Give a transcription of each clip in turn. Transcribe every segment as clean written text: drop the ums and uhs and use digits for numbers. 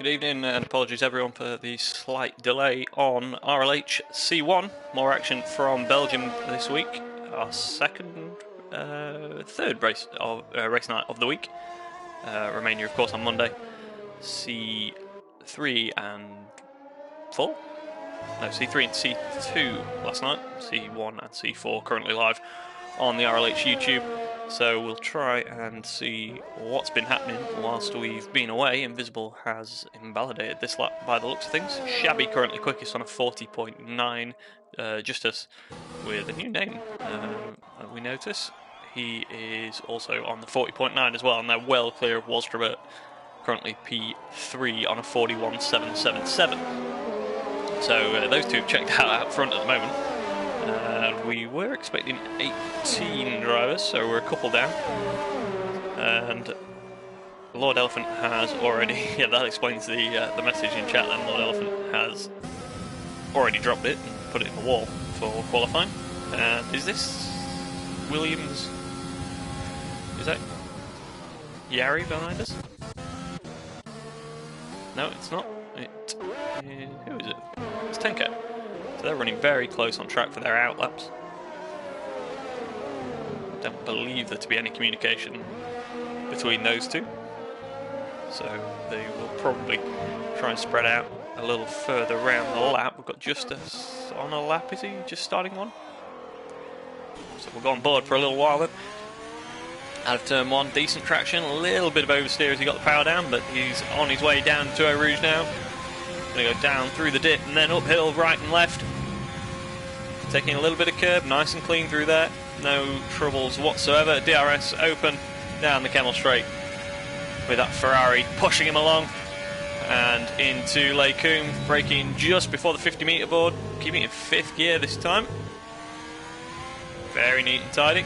Good evening and apologies everyone for the slight delay on RLH C1. More action from Belgium this week. Our third race night of the week. Romania of course on Monday. C3 and 4? No, C3 and C2 last night. C1 and C4 currently live on the RLH YouTube. So we'll try and see what's been happening whilst we've been away. Invisible has invalidated this lap by the looks of things. Shabby currently quickest on a 40.9. Justus with a new name, we notice. He is also on the 40.9 as well, and they're well clear of Walstrobert. Currently P3 on a 41.777. So those two have checked out front at the moment. We were expecting 18 drivers, so we're a couple down. And Lord Elephant has already... yeah, that explains the message in chat then. Lord Elephant has already dropped it and put it in the wall for qualifying. Is this Williams? Is that Yari behind us? No, it's not. Who is it? It's Tenko. So they're running very close on track for their out laps. Don't believe there to be any communication between those two. So they will probably try and spread out a little further around the lap. We've got Justus on a lap, is he? Just starting one? So we'll go on board for a little while then. Out of turn one, decent traction, a little bit of oversteer as he got the power down, but he's on his way down to Eau Rouge now. Going to go down through the dip and then uphill, right and left. Taking a little bit of curb, nice and clean through there. No troubles whatsoever. DRS open down the Kemmel Straight with that Ferrari pushing him along. And into Les Combes, braking just before the 50-metre board. Keeping it in 5th gear this time. Very neat and tidy.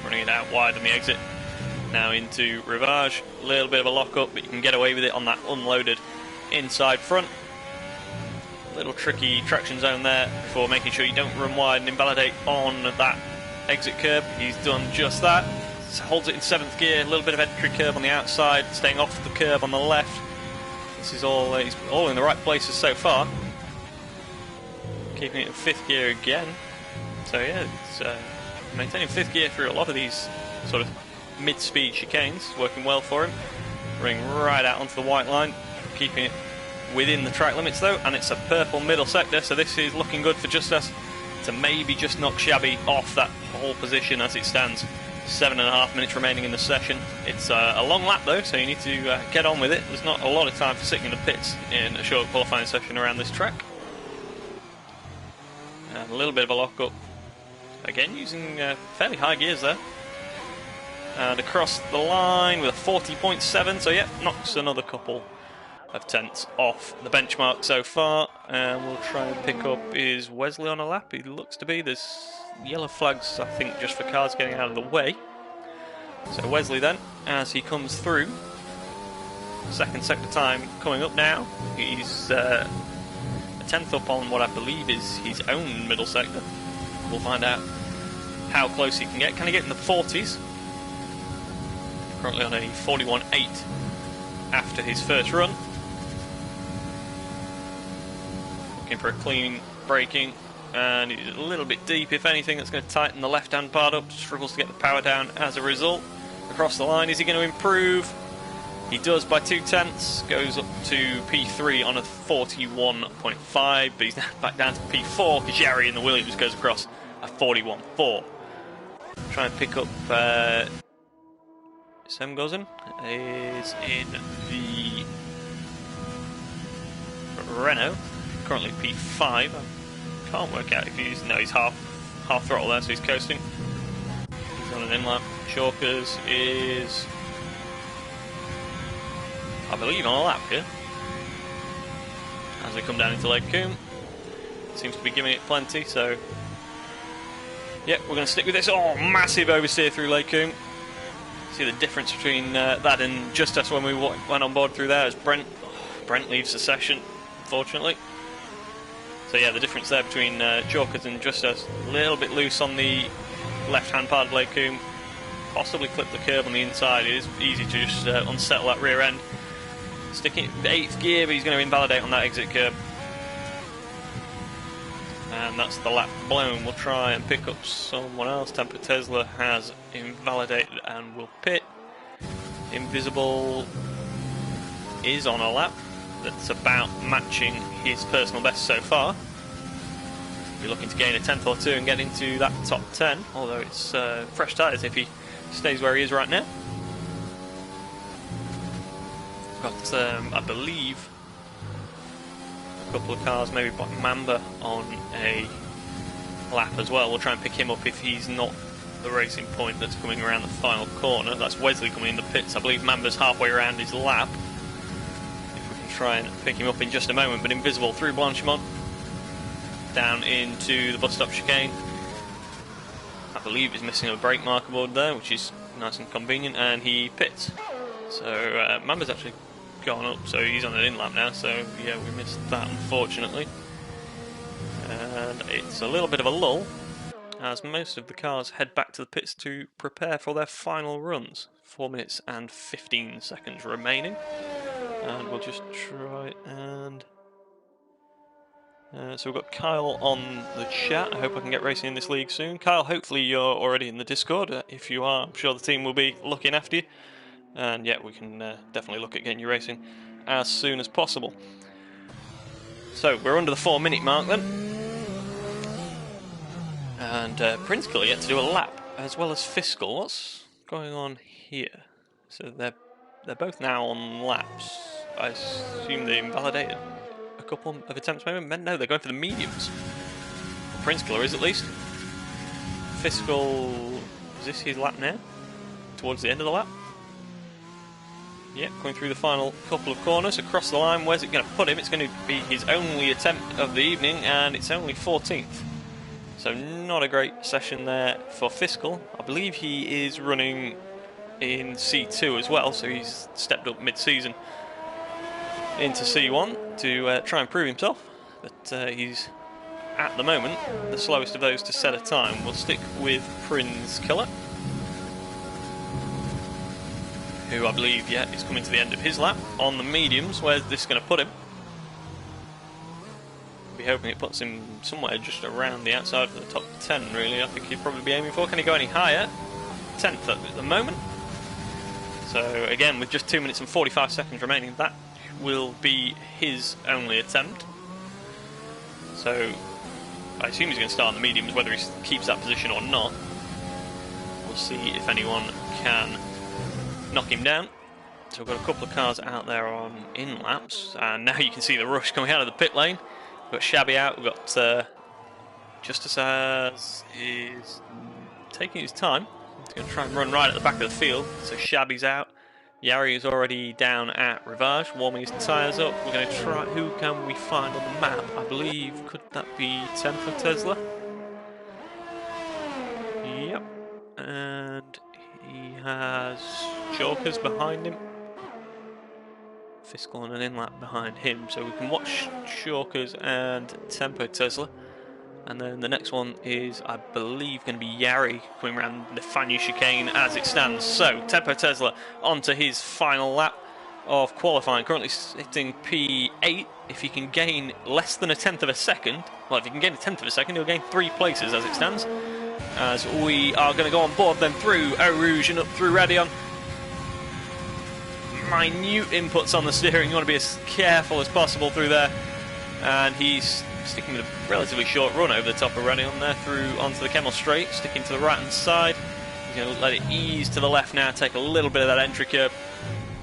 Running it out wide on the exit. Now into Rivage, a little bit of a lock-up, but you can get away with it on that unloaded inside front. Little tricky traction zone there before making sure you don't run wide and invalidate on that exit curb. He's done just that. Holds it in 7th gear, a little bit of entry curb on the outside, staying off the curb on the left. This is all, he's all in the right places so far. Keeping it in 5th gear again. So yeah, it's maintaining 5th gear through a lot of these sort of mid-speed chicanes, working well for him. Running right out onto the white line, keeping it within the track limits though, and it's a purple middle sector, so this is looking good for Justus to maybe just knock Shabby off that whole position as it stands. 7.5 minutes remaining in the session. It's a long lap though, so you need to get on with it. There's not a lot of time for sitting in the pits in a short qualifying session around this track. And a little bit of a lock-up. Again, using fairly high gears there. And across the line with a 40.7, so yeah, knocks another couple of tenths off the benchmark so far. And we'll try and pick up, is Wesley on a lap? He looks to be. There's yellow flags, I think, just for cars getting out of the way. So Wesley then, as he comes through. 2nd sector time coming up now. He's a 10th up on what I believe is his own middle sector. We'll find out how close he can get. Can he get in the 40s? Currently on a 41.8 after his first run. Looking for a clean braking, and he's a little bit deep. If anything, that's going to tighten the left-hand part up. Struggles to get the power down as a result. Across the line, is he going to improve? He does by 2 tenths. Goes up to P3 on a 41.5, but he's now back down to P4 because Yari in the Williams goes across a 41.4. Try and pick up Semgozen is in the Renault, currently P5. I can't work out if he's, no, he's half throttle there, so he's coasting. He's on an in-lap. Chalkers is, I believe, on a lap here. As we come down into Lake Coombe, seems to be giving it plenty, so yeah, we're going to stick with this. Oh, massive oversteer through Lake Coombe. See the difference between that and Justus when we went on board through there as Brent leaves the session, unfortunately. So yeah, the difference there between Chalkers and Justus, a little bit loose on the left-hand part of Lake Coombe. Possibly clip the curb on the inside. It is easy to just unsettle that rear end. Sticking 8th gear, but he's going to invalidate on that exit curb. And that's the lap blown. We'll try and pick up someone else. Tempo Tesla has invalidated and will pit. Invisible is on a lap that's about matching his personal best so far. Be looking to gain a 10th or 2 and get into that top 10, although it's fresh tyres if he stays where he is right now. Got, I believe, a couple of cars, maybe Mamba on a lap as well. We'll try and pick him up if he's not the racing point that's coming around the final corner. That's Wesley coming in the pits. I believe Mamba's halfway around his lap. If we can try and pick him up in just a moment, but Invisible through Blanchimont, down into the bus stop chicane. I believe he's missing a brake marker board there, which is nice and convenient, and he pits. So Mamba's actually gone up, so he's on an in lap now, so yeah, we missed that unfortunately. And it's a little bit of a lull as most of the cars head back to the pits to prepare for their final runs. 4 minutes and 15 seconds remaining, and we'll just try and so we've got Kyle on the chat. I hope I can get racing in this league soon. Kyle, hopefully you're already in the Discord. If you are, I'm sure the team will be looking after you. And yeah, we can definitely look at getting you racing as soon as possible. So we're under the 4-minute mark then. And Prince Killer yet to do a lap, as well as Fiscal. What's going on here? So they're both now on laps. I assume they invalidated a couple of attempts maybe? No, they're going for the mediums. Prince Killer is at least. Fiscal, is this his lap now? Towards the end of the lap? Yeah, going through the final couple of corners across the line. Where's it going to put him? It's going to be his only attempt of the evening, and it's only 14th. So not a great session there for Fiscal. I believe he is running in C2 as well, so he's stepped up mid-season into C1 to try and prove himself. But he's, at the moment, the slowest of those to set a time. We'll stick with Prince Killer, who I believe, yeah, is coming to the end of his lap on the mediums. Where's this going to put him? Be hoping it puts him somewhere just around the outside of the top 10, really. I think he'd probably be aiming for. Can he go any higher? 10th at the moment. So again, with just 2 minutes and 45 seconds remaining, that will be his only attempt. So I assume he's going to start on the mediums, whether he keeps that position or not. We'll see if anyone can knock him down. So we've got a couple of cars out there on in laps, and now you can see the rush coming out of the pit lane. We've got Shabby out, we've got Justice as is taking his time. He's going to try and run right at the back of the field. So Shabby's out. Yari is already down at Rivage, warming his tyres up. We're going to try, who can we find on the map? I believe, could that be Tempo Tesla? Yep. And he has Chalkers behind him. Fiscal and an in-lap behind him, so we can watch Chalkers and Tempo Tesla. And then the next one is, I believe, going to be Yari coming around the Fanyu chicane as it stands. So, Tempo Tesla onto his final lap of qualifying, currently sitting P8. If he can gain less than a 10th of a second, well, if he can gain a 10th of a second, he'll gain 3 places as it stands. As we are going to go on board then through Eau Rouge and up through Radion. Minute inputs on the steering, you want to be as careful as possible through there. And he's sticking with a relatively short run over the top of Radion there through onto the Kemmel Straight, sticking to the right hand side. He's going to let it ease to the left now, take a little bit of that entry curve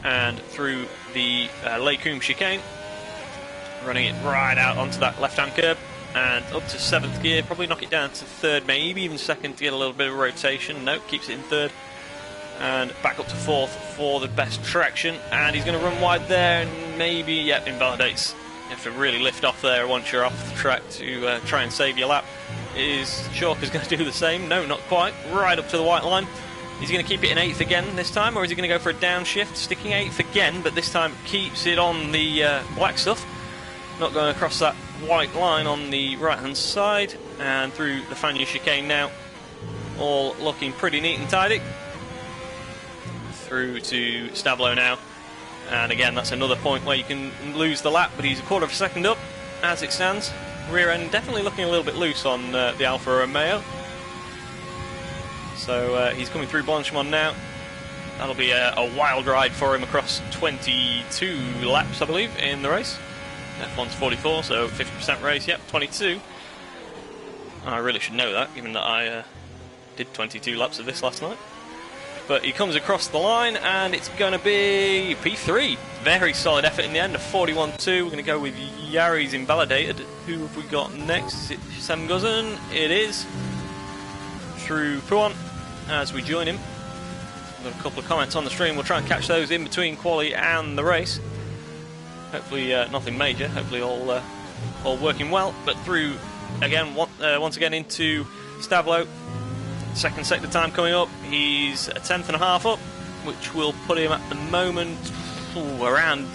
and through the Les Combes chicane, running it right out onto that left hand curb and up to 7th gear, probably knock it down to 3rd, maybe even 2nd to get a little bit of rotation. No, keeps it in 3rd. And back up to 4th for the best traction, and he's going to run wide there and maybe, yep, invalidates. You have to really lift off there once you're off the track to try and save your lap. Is Chalker's going to do the same? No, not quite. Right up to the white line. Is he going to keep it in 8th again this time, or is he going to go for a downshift? Sticking 8th again, but this time keeps it on the black stuff. Not going across that white line on the right hand side, and through the Fanyu chicane now. All looking pretty neat and tidy. Through to Stablo now, And again, that's another point where you can lose the lap, but he's a quarter of a second up as it stands. Rear end definitely looking a little bit loose on the Alfa Romeo. So he's coming through Blanchimont now. That'll be a wild ride for him across 22 laps, I believe, in the race. F1's 44, so 50% race, yep, 22. I really should know that, given that I did 22 laps of this last night. But he comes across the line, and it's going to be P3. Very solid effort in the end, a 41.2. We're going to go with Yari's Invalidated. Who have we got next? Is it Semguzen? It is. Through Puan, as we join him. We've got a couple of comments on the stream. We'll try and catch those in between quali and the race. Hopefully nothing major. Hopefully all working well. But through, again, once again into Stavlo. Second sector time coming up. He's a tenth and a half up, which will put him at the moment around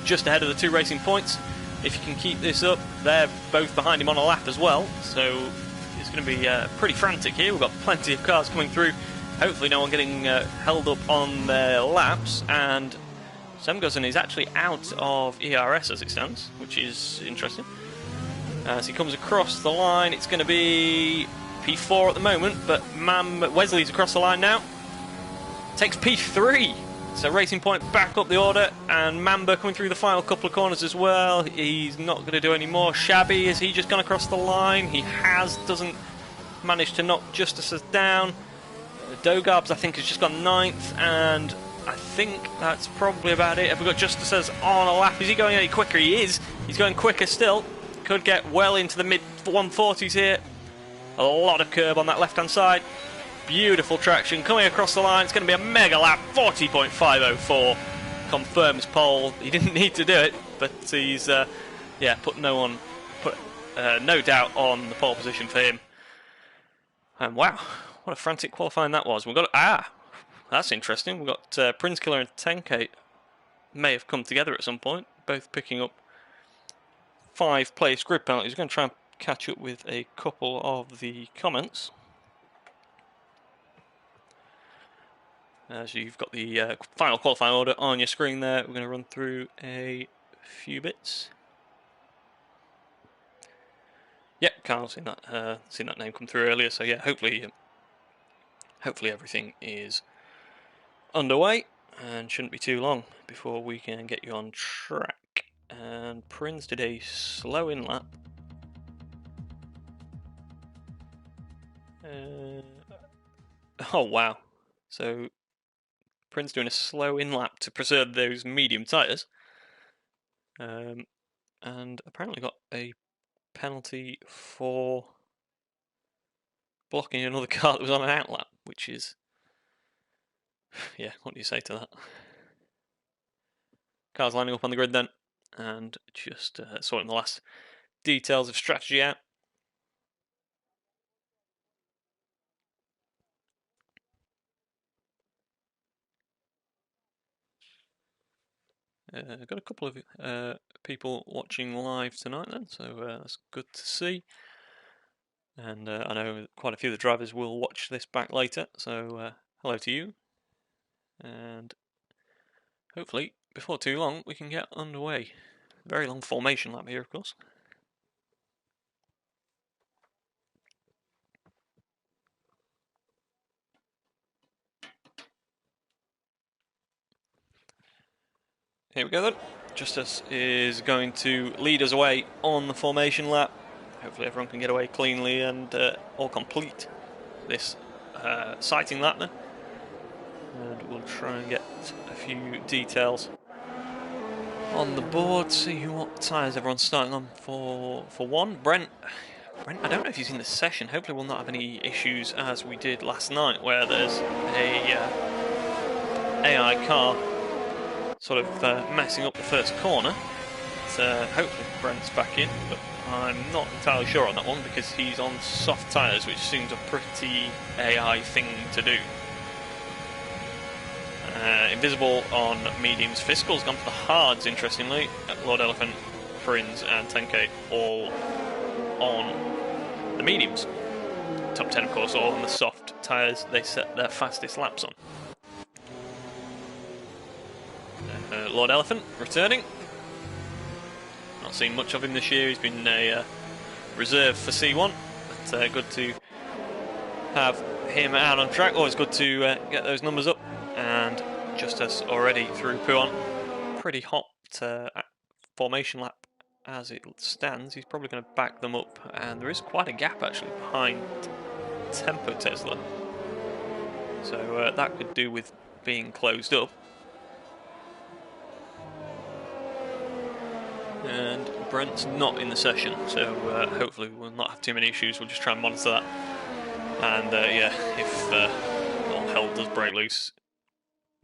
just ahead of the 2 racing points. If you can keep this up, they're both behind him on a lap as well. So it's going to be pretty frantic here. We've got plenty of cars coming through. Hopefully no one getting held up on their laps. And Semguzen is actually out of ERS as it stands, which is interesting. As he comes across the line, it's going to be P4 at the moment, but Wesley's across the line now. Takes P3. So Racing Point back up the order, and Mamba coming through the final couple of corners as well. He's not going to do any more. Shabby, has he just gone across the line? He has, doesn't manage to knock Justices down. Dogarbs, I think, has just gone 9th, and I think that's probably about it. Have we got Justices on a lap? Is he going any quicker? He is. He's going quicker still. Could get well into the mid 140s here. A lot of curb on that left-hand side. Beautiful traction coming across the line. It's going to be a mega lap. 40.504 confirms pole. He didn't need to do it, but he's put no doubt on the pole position for him. And wow, what a frantic qualifying that was. We've got that's interesting. We've got Prince Killer and Tenkate may have come together at some point, both picking up 5 place grid penalties. We're going to try and catch up with a couple of the comments. As you've got the final qualifying order on your screen there, we're going to run through a few bits. Yep, Carl, seen that name come through earlier. So yeah, hopefully everything is underway and shouldn't be too long before we can get you on track. And Prince did a slow in lap. Oh wow! So Prince doing a slow in lap to preserve those medium tyres, and apparently got a penalty for blocking another car that was on an out lap, which is, yeah, what do you say to that? Cars lining up on the grid then, and just sorting the last details of strategy out. Got a couple of people watching live tonight then, so that's good to see. And I know quite a few of the drivers will watch this back later, so hello to you. And hopefully, before too long, we can get underway. Very long formation lap here, of course. Here we go then. Justice is going to lead us away on the formation lap. Hopefully everyone can get away cleanly and all complete this sighting lap then. And we'll try and get a few details on the board, see what tyres everyone's starting on for one. Brent, I don't know if he's in the session. Hopefully we'll not have any issues as we did last night, where there's a AI car sort of messing up the first corner. So hopefully Brent's back in, but I'm not entirely sure on that one because he's on soft tyres, which seems a pretty AI thing to do. Invisible on mediums. Fiscal's gone for the hards, interestingly. Lord Elephant, Prinz and Tenkate all on the mediums. Top 10, of course, all on the soft tyres they set their fastest laps on. Lord Elephant returning. Not seen much of him this year. He's been a reserve for C1, but good to have him out on track. Always good to get those numbers up. And just as already through Puon, pretty hot formation lap as it stands. He's probably going to back them up, and there is quite a gap actually behind Tempo Tesla, so that could do with being closed up. And Brent's not in the session, so hopefully we'll not have too many issues. We'll just try and monitor that, and yeah, if all hell does break loose,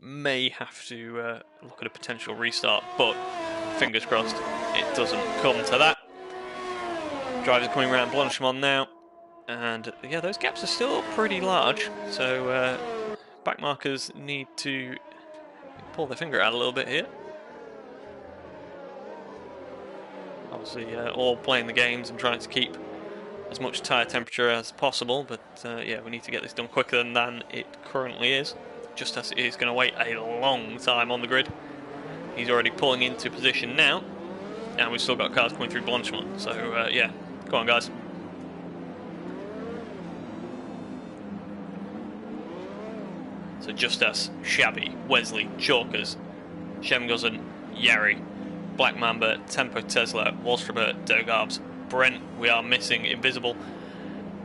may have to look at a potential restart, but fingers crossed it doesn't come to that. Drivers are coming around Blanchimont now, and yeah, those gaps are still pretty large, so backmarkers need to pull their finger out a little bit here. Obviously all playing the games and trying to keep as much tyre temperature as possible, but yeah, we need to get this done quicker than it currently is. Just as it is going to wait a long time on the grid. He's already pulling into position now, and we've still got cars coming through Blanchimont, so yeah, go on guys. So just as Shabby, Wesley, Chalkers, Shemgozen, Yari, Black Mamba, Tempo Tesla, Wallströmer, Dogarbs, Brent, we are missing Invisible,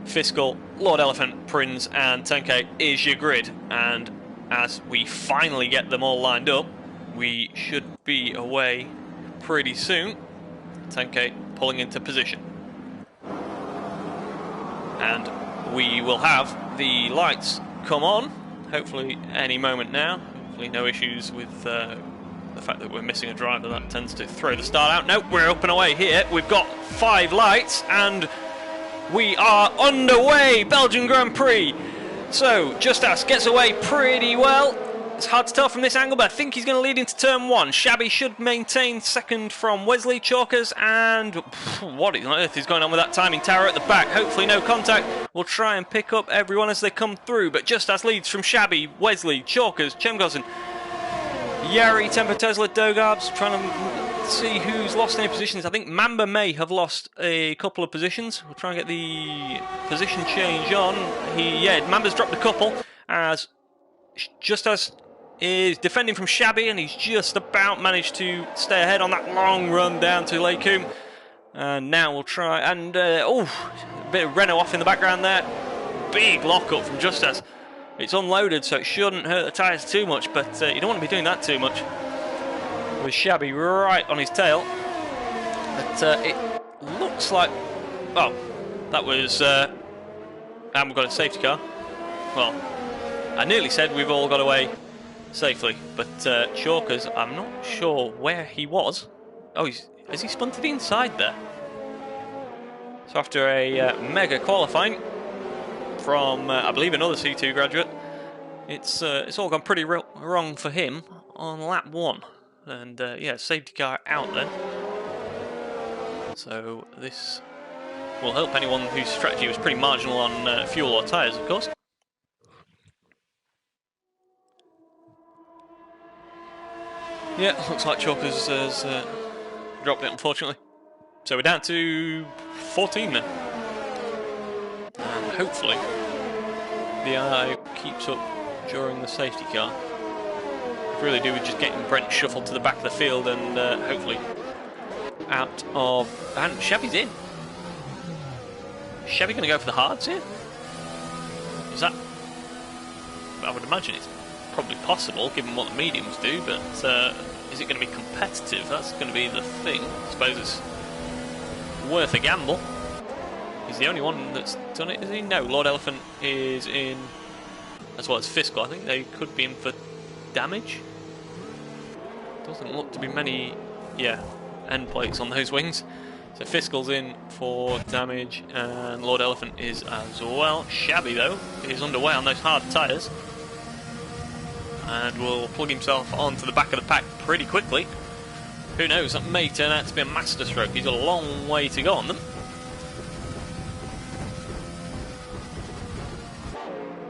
Fiscal, Lord Elephant, Prinz, and Tenke is your grid, and as we finally get them all lined up, we should be away pretty soon. Tenke pulling into position. And we will have the lights come on, hopefully any moment now. Hopefully no issues with the fact that we're missing a driver. That tends to throw the start out. Nope, we're up and away here. We've got 5 lights and we are underway. Belgian Grand Prix. So, Justas gets away pretty well. It's hard to tell from this angle, but I think he's going to lead into turn 1. Shabby should maintain second from Wesley, Chalkers, and what on earth is going on with that timing tower at the back? Hopefully no contact. We'll try and pick up everyone as they come through, but Justas leads from Shabby, Wesley, Chalkers, Chemgozen, Yari, Tempo Tesla, Dogarbs, trying to see who's lost any positions. I think Mamba may have lost a couple of positions. We'll try and get the position change on. Yeah, Mamba's dropped a couple, as Justas is defending from Shabby, and he's just about managed to stay ahead on that long run down to Lake Coombe. And now we'll try, and oh, a bit of Renault off in the background there. Big lockup from Justas. It's unloaded, so it shouldn't hurt the tyres too much, but you don't want to be doing that too much. With Shabby right on his tail. But it looks like, oh, that was, and we've got a safety car. Well, I nearly said we've all got away safely, but Chalkers, I'm not sure where he was. Oh, has he spun to the inside there? So after a mega qualifying from, I believe, another C2 graduate, it's all gone pretty wrong for him on lap 1. And yeah, safety car out then. So this will help anyone whose strategy was pretty marginal on fuel or tyres, of course. Yeah, looks like Chalkers has dropped it, unfortunately. So we're down to 14 now. And hopefully the eye keeps up during the safety car. Could really do with just getting Brent shuffled to the back of the field and hopefully out of... And Shabby's in. Is Shabby going to go for the hards here? Is that... I would imagine it's probably possible, given what the mediums do, but is it going to be competitive? That's going to be the thing. I suppose it's worth a gamble. He's the only one that's done it, is he? No, Lord Elephant is in, as well as Fiscal. I think they could be in for damage. Doesn't look to be many, yeah, end plates on those wings. So Fiscal's in for damage, and Lord Elephant is as well. Shabby, though, is underway on those hard tyres, and will plug himself onto the back of the pack pretty quickly. Who knows, that may turn out to be a masterstroke. He's got a long way to go on them.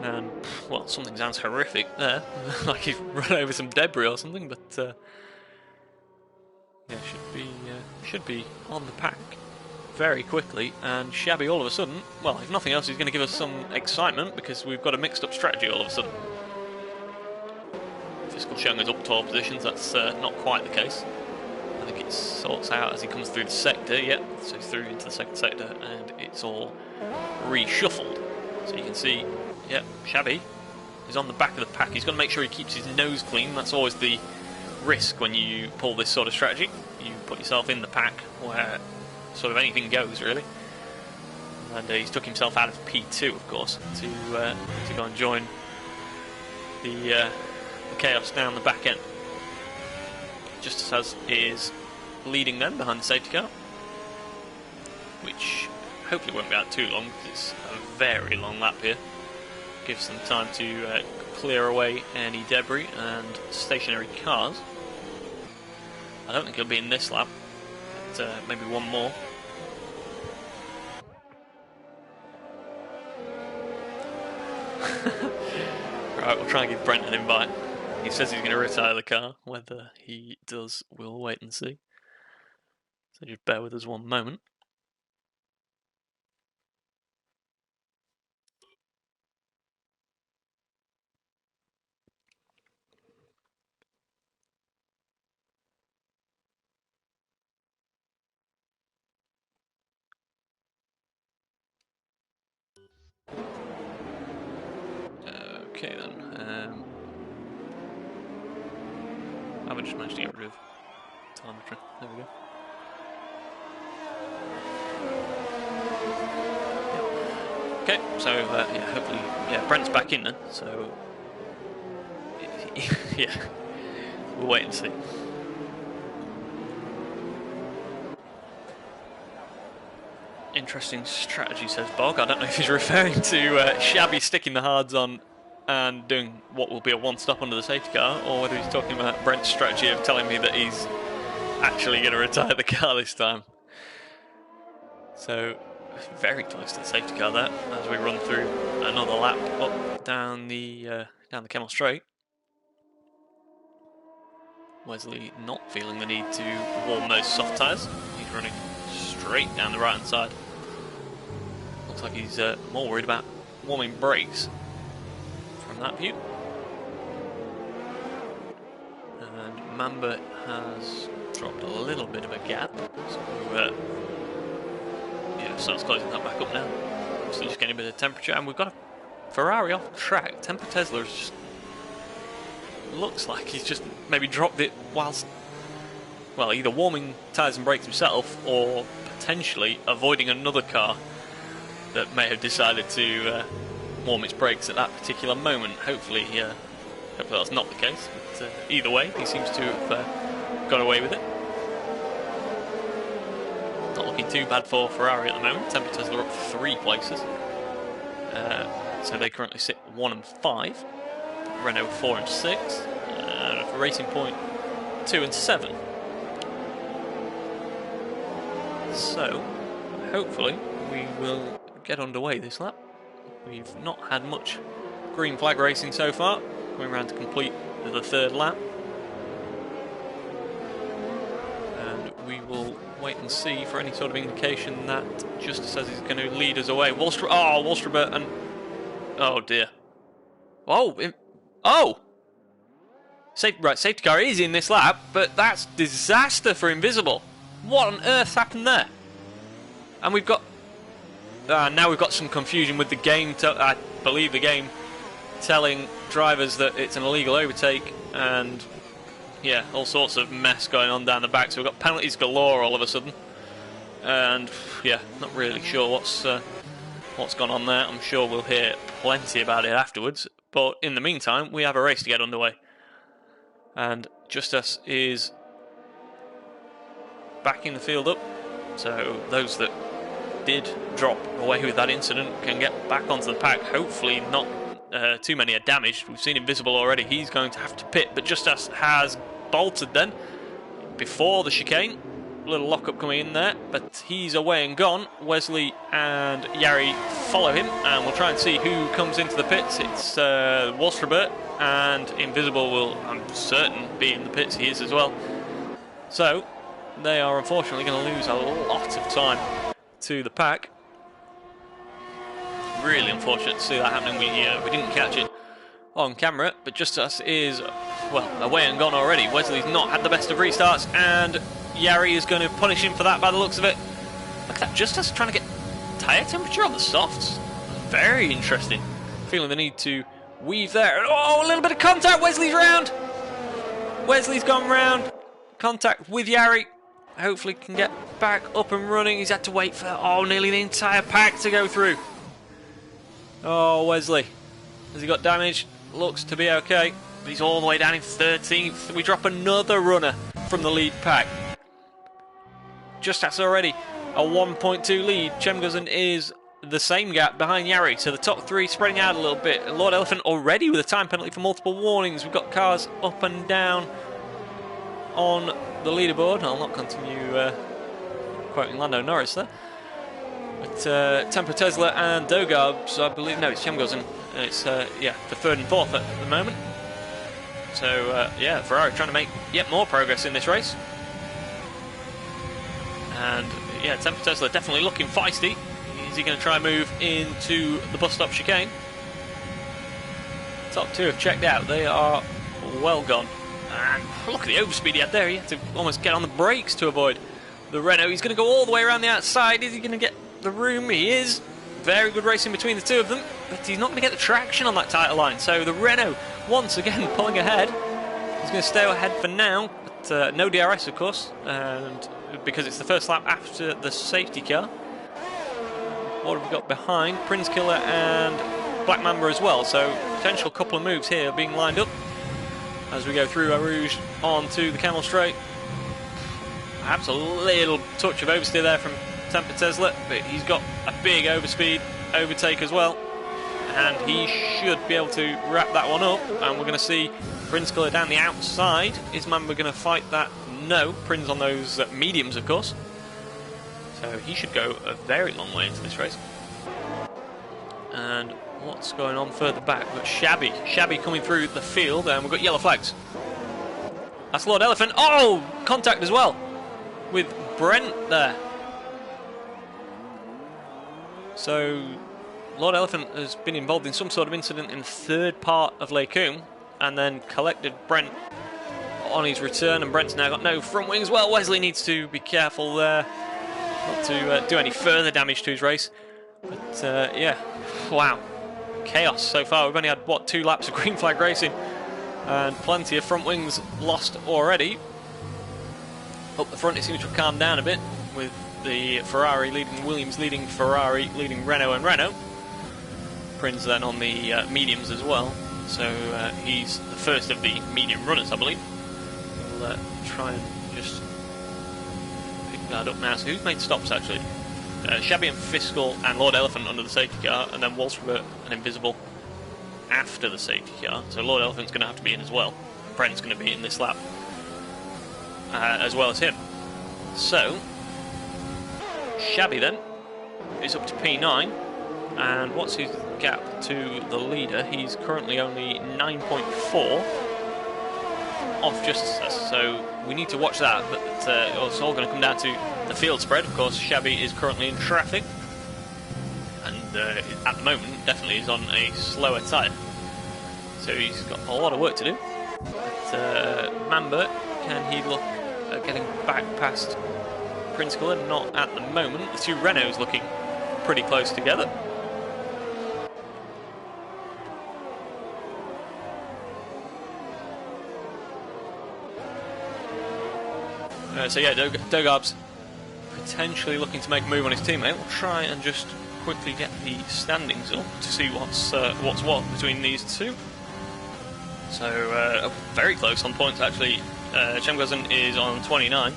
And, well, something sounds horrific there. Like he's run over some debris or something, but Yeah, should be on the pack very quickly, and Shabby all of a sudden, well, if nothing else, he's going to give us some excitement because we've got a mixed up strategy all of a sudden. Fiscal showing us up 12 positions, that's not quite the case. I think it sorts out as he comes through the sector, yeah, so he's through into the second sector and it's all reshuffled. So you can see, yeah, Shabby is on the back of the pack. He's got to make sure he keeps his nose clean. That's always the risk when you pull this sort of strategy. You put yourself in the pack where sort of anything goes, really. And he's took himself out of P2, of course, to go and join the chaos down the back end. Just as is leading them behind the safety car, which hopefully won't be out too long because it's a very long lap here. Gives them time to clear away any debris and stationary cars. I don't think he'll be in this lap, but maybe one more. Right, we'll try and give Brent an invite. He says he's going to retire the car. Whether he does, we'll wait and see. So just bear with us one moment. Okay then. I've just managed to get rid of telemetry. There we go. Okay, so yeah, hopefully, yeah, Brent's back in then. So yeah, we'll wait and see. Interesting strategy, says Bog. I don't know if he's referring to Shabby sticking the hards on and doing what will be a one-stop under the safety car, or whether he's talking about Brent's strategy of telling me that he's actually going to retire the car this time. So, very close to the safety car there, as we run through another lap up down the Kemmel Straight. Wesley not feeling the need to warm those soft tyres. He's running straight down the right-hand side. Looks like he's more worried about warming brakes from that view. And Mamba has dropped a little bit of a gap, so yeah, starts closing that back up now. Obviously just getting a bit of temperature, and we've got a Ferrari off track. Tempo Tesla is just looks like he's just maybe dropped it whilst, well, either warming tyres and brakes himself or potentially avoiding another car that may have decided to warm its brakes at that particular moment. Hopefully that's not the case, but either way, he seems to have got away with it. Not looking too bad for Ferrari at the moment. Tempo Tesla up 3 places, so they currently sit 1 and 5. Renault 4 and 6, for Racing Point 2 and 7. So, hopefully, we will get underway this lap. We've not had much green flag racing so far, going around to complete the 3rd lap. And we will wait and see for any sort of indication that Justice says he's going to lead us away. Wallström and... oh dear. Oh! Safety car is in this lap, but that's disaster for Invisible. What on earth happened there? And we've got... now we've got some confusion with the game, I believe the game, telling drivers that it's an illegal overtake, and yeah, all sorts of mess going on down the back. So we've got penalties galore all of a sudden. And yeah, not really sure what's gone on there. I'm sure we'll hear plenty about it afterwards. But in the meantime, we have a race to get underway. And Justus is backing the field up. So those that did drop away with that incident can get back onto the pack. Hopefully not too many are damaged. We've seen Invisible already. He's going to have to pit. But Justus has bolted then before the chicane. A little lock-up coming in there, but he's away and gone. Wesley and Yari follow him, and we'll try and see who comes into the pits. It's Wallström, and Invisible will, I'm certain, be in the pits. He is as well. So, they are unfortunately going to lose a lot of time to the pack. Really unfortunate to see that happening. We didn't catch it on camera, but Justus is, well, away and gone already. Wesley's not had the best of restarts, and Yari is going to punish him for that by the looks of it. Look at that, Justus trying to get tyre temperature on the softs. Very interesting. Feeling the need to weave there. Oh, a little bit of contact. Wesley's round. Wesley's gone round. Contact with Yari. Hopefully can get back up and running. He's had to wait for, nearly the entire pack to go through. Oh, Wesley. Has he got damage? Looks to be okay. But he's all the way down in 13th. We drop another runner from the lead pack. Just that's already a 1.2 lead. Chemguzin is the same gap behind Yari. So the top three spreading out a little bit. Lord Elephant already with a time penalty for multiple warnings. We've got cars up and down on the leaderboard. I'll not continue quoting Lando Norris there. But Tempo Tesla and Dogarbs, I believe, no, it's Chemguzin. It's, for third and fourth at the moment. So, Ferrari trying to make yet more progress in this race. And, Tempo Tesla definitely looking feisty. Is he going to try and move into the bus stop chicane? Top two have checked out. They are well gone. And look at the overspeed he had there. He had to almost get on the brakes to avoid the Renault. He's going to go all the way around the outside. Is he going to get the room? He is. Very good racing between the two of them, but he's not going to get the traction on that tighter line. So the Renault, once again, pulling ahead. He's going to stay ahead for now, but no DRS, of course, and because it's the first lap after the safety car. What have we got behind? Prince Killer and Black Mamba as well, so potential couple of moves here being lined up as we go through Eau Rouge onto the Camel Straight. Perhaps a little touch of oversteer there from Tempo Tesla, but he's got a big overspeed overtake as well, and he should be able to wrap that one up. And we're going to see Prince Killer down the outside. Is Mamba going to fight that? No. Prince on those mediums, of course. So he should go a very long way into this race. And what's going on further back? We've got Shabby coming through the field, and we've got yellow flags. That's Lord Elephant. Oh, contact as well with Brent there. So Lord Elephant has been involved in some sort of incident in the third part of Les Combes, and then collected Brent on his return, and Brent's now got no front wing as well. Wesley needs to be careful there not to do any further damage to his race. But wow, chaos so far. We've only had, 2 laps of green flag racing, and plenty of front wings lost already. Up the front it seems to have calmed down a bit, with the Ferrari leading Williams, leading Ferrari, leading Renault and Renault. Prince then on the mediums as well, so he's the first of the medium runners, I believe. We'll try and just pick that up now. So who's made stops actually? Shabby and Fiscal and Lord Elephant under the safety car, and then Walsrobert and Invisible after the safety car. So Lord Elephant's going to have to be in as well. Brent's going to be in this lap as well as him. So Shabby then is up to P9, and what's his gap to the leader? He's currently only 9.4 off Justice, so we need to watch that, but it's all going to come down to the field spread. Of course, Shabby is currently in traffic, and at the moment definitely is on a slower tyre, so he's got a lot of work to do. But Mamba, can he look at getting back past Prince Killer? Not at the moment. The two Renaults looking pretty close together. Dogarb's potentially looking to make a move on his teammate. We'll try and just quickly get the standings up to see what's what between these two. So very close on points actually. Chemguzin is on 29.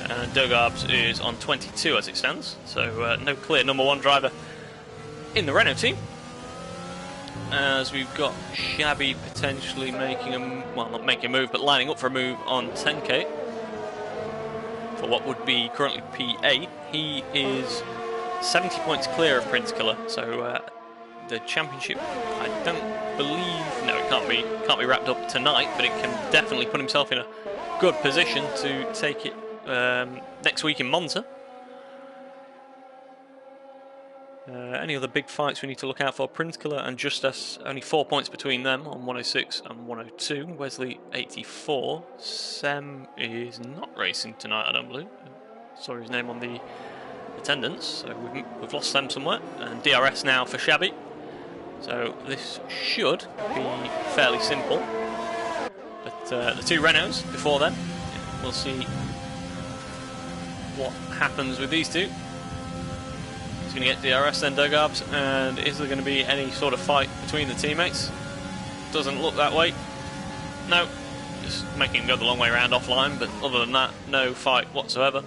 And Dogarbs is on 22 as it stands, so no clear number one driver in the Renault team. As we've got Shabby potentially making not making a move, but lining up for a move on 10k for what would be currently P8. He is 70 points clear of Prince Killer, so the championship, I don't believe, no, it can't be wrapped up tonight, but it can definitely put himself in a good position to take it next week in Monza. Any other big fights we need to look out for? Prinskiller and Justus, only 4 points between them on 106 and 102. Wesley 84. Sem is not racing tonight, I don't believe. Saw his name on the attendance, so we've lost Sem somewhere. And DRS now for Shabby. So this should be fairly simple. But the two Renaults before then, we'll see what happens with these two. He's going to get DRS then, Dogarbs, and is there going to be any sort of fight between the teammates? Doesn't look that way. No, just making him go the long way around offline, but other than that, no fight whatsoever.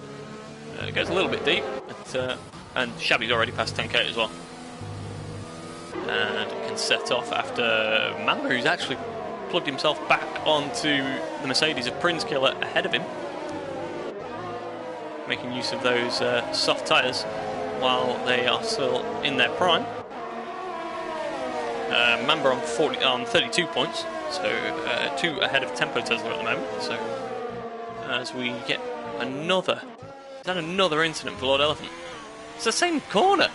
It goes a little bit deep, but, and Shabby's already past 10k as well. And can set off after Mamba, who's actually plugged himself back onto the Mercedes of Prinskiller ahead of him, making use of those soft tyres while they are still in their prime. Mamba on 32 points, so 2 ahead of Tempo Tesla at the moment. So as we get another, is that another incident for Lord Elephant? It's the same corner,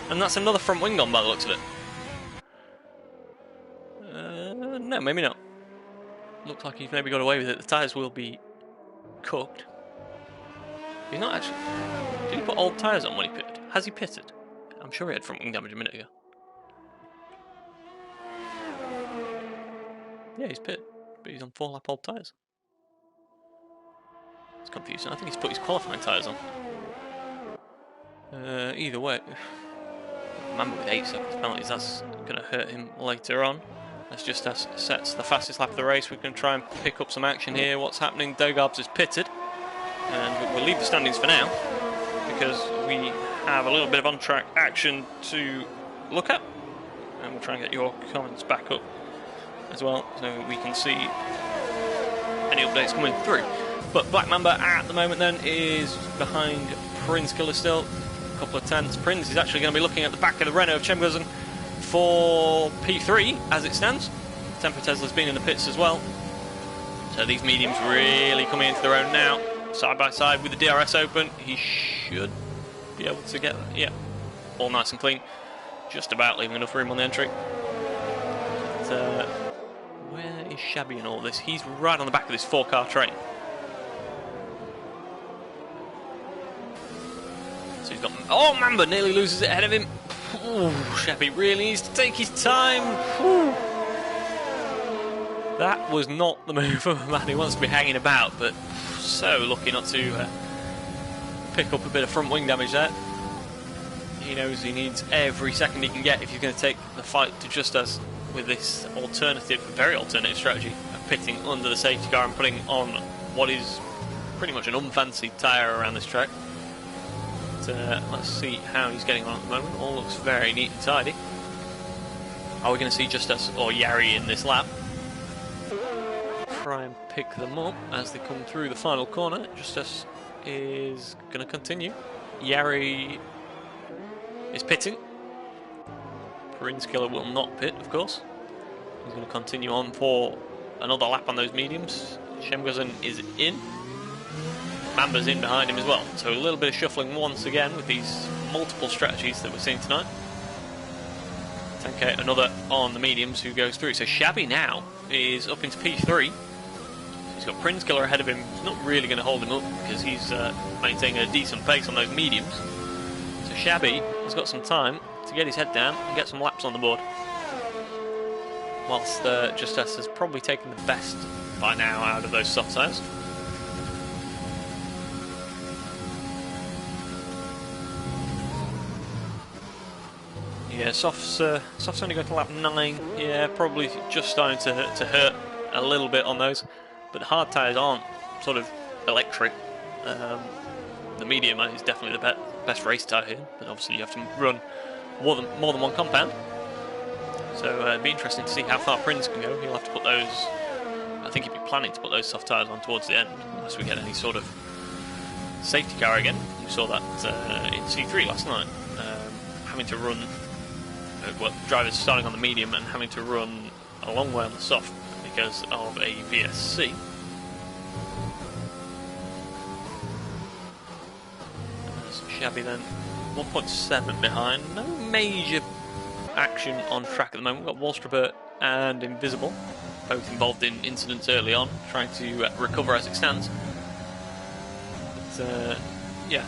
and that's another front wing gone by the looks of it. No, maybe not. Looks like he's maybe got away with it. The tyres will be cooked. He's not actually. Did he put old tyres on when he pitted? Has he pitted? I'm sure he had front wing damage a minute ago. Yeah, he's pitted, but he's on 4-lap old tyres. It's confusing. I think he's put his qualifying tyres on. Either way, Mamba with 8 seconds penalties, that's going to hurt him later on. That's just as sets the fastest lap of the race. We can try and pick up some action here. What's happening? Dogarbs is pitted, and we'll leave the standings for now because we have a little bit of on-track action to look at, and we'll try and get your comments back up as well so we can see any updates coming through. But Black Mamba at the moment then is behind Prinskiller still, a couple of tenths. Prince is actually going to be looking at the back of the Renault of Chemguzen for P3 as it stands. Tempo Tesla's been in the pits as well, so these mediums really coming into their own now. Side by side with the DRS open, he should be able to get that. Yeah, all nice and clean, just about leaving enough room on the entry. But, where is Shabby in all this? He's right on the back of this 4-car train. So he's got, oh, Mamba nearly loses it ahead of him. Ooh, Shabby really needs to take his time. Ooh. That was not the move of a man who wants to be hanging about, but so lucky not to pick up a bit of front wing damage there. He knows he needs every second he can get if he's going to take the fight to Justus with this alternative, very alternative strategy of pitting under the safety car and putting on what is pretty much an unfancied tyre around this track. But, let's see how he's getting on at the moment. All looks very neat and tidy. Are we going to see Justus or Yari in this lap? Try and pick them up as they come through the final corner. Justus is going to continue. Yari is pitting. Prinskiller will not pit, of course. He's going to continue on for another lap on those mediums. Chemguzen is in. Mamba's in behind him as well. So a little bit of shuffling once again with these multiple strategies that we're seeing tonight. 10k, another on the mediums who goes through. So Shabby now is up into P3. He's got Prinskiller ahead of him. He's not really going to hold him up because he's maintaining a decent pace on those mediums. So Shabby has got some time to get his head down and get some laps on the board. Whilst Justus has probably taken the best by now out of those soft tyres. Yeah, soft's only going to lap 9. Yeah, probably just starting to hurt a little bit on those. But hard tyres aren't sort of electric. The medium is definitely the best race tyre here, but obviously you have to run more than one compound. So it'd be interesting to see how far Prince can go. He'll have to put those. I think he'd be planning to put those soft tyres on towards the end, unless we get any sort of safety car again. We saw that in C3 last night, having to run. Well, drivers starting on the medium and having to run a long way on the soft because of a VSC. Shabby then 1.7 behind. No major action on track at the moment. We've got Wallstrabert and Invisible, both involved in incidents early on, trying to recover as it stands. But yeah,